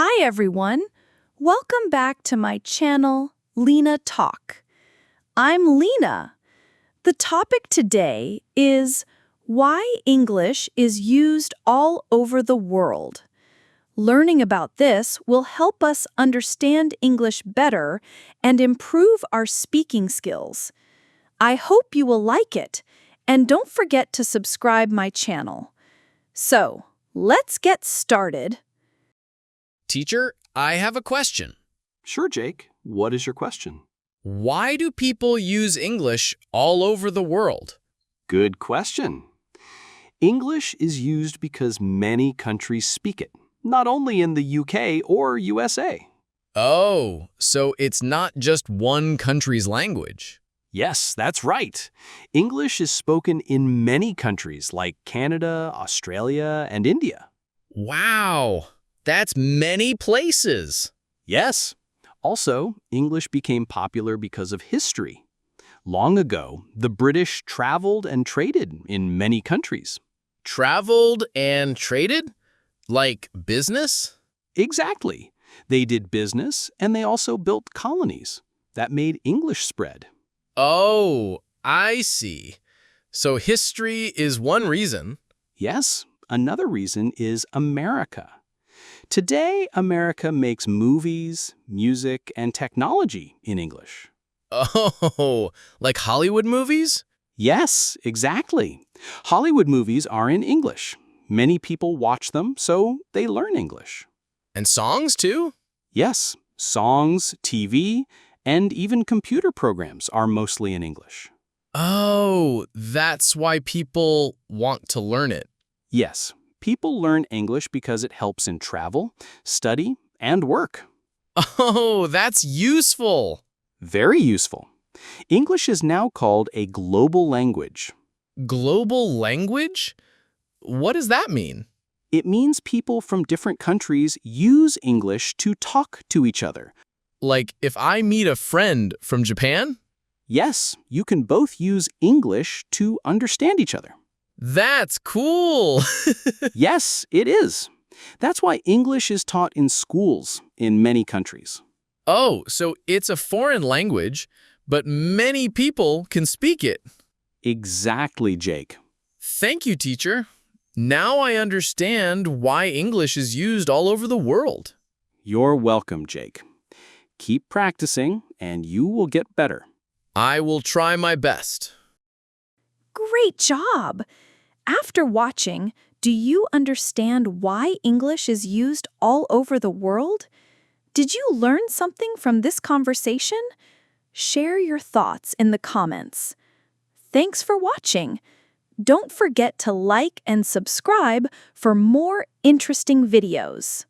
Hi everyone! Welcome back to my channel, Lena Talk. I'm Lena. The topic today is why English is used all over the world. Learning about this will help us understand English better and improve our speaking skills. I hope you will like it, and don't forget to subscribe my channel. So, let's get started. Teacher, I have a question. Sure, Jake. What is your question? Why do people use English all over the world? Good question. English is used because many countries speak it, not only in the UK or USA. Oh, so it's not just one country's language. Yes, that's right. English is spoken in many countries like Canada, Australia, and India. Wow, that's many places. Yes. Also, English became popular because of history. Long ago, the British traveled and traded in many countries. Traveled and traded? Like business? Exactly. They did business and they also built colonies. That made English spread. Oh, I see. So history is one reason. Yes, another reason is America. Today, America makes movies, music, and technology in English. Oh, like Hollywood movies? Yes, exactly. Hollywood movies are in English. Many people watch them, so they learn English. And songs too? Yes, songs, TV, and even computer programs are mostly in English. Oh, that's why people want to learn it. Yes, people learn English because it helps in travel, study, and work. Oh, that's useful. Very useful. English is now called a global language. Global language? What does that mean? It means people from different countries use English to talk to each other. Like if I meet a friend from Japan? Yes, you can both use English to understand each other. That's cool. Yes, it is. That's why English is taught in schools in many countries. Oh, so it's a foreign language, but many people can speak it. Exactly, Jake. Thank you, teacher. Now I understand why English is used all over the world. You're welcome, Jake. Keep practicing, and you will get better. I will try my best. Great job! After watching, do you understand why English is used all over the world? Did you learn something from this conversation? Share your thoughts in the comments. Thanks for watching. Don't forget to like and subscribe for more interesting videos.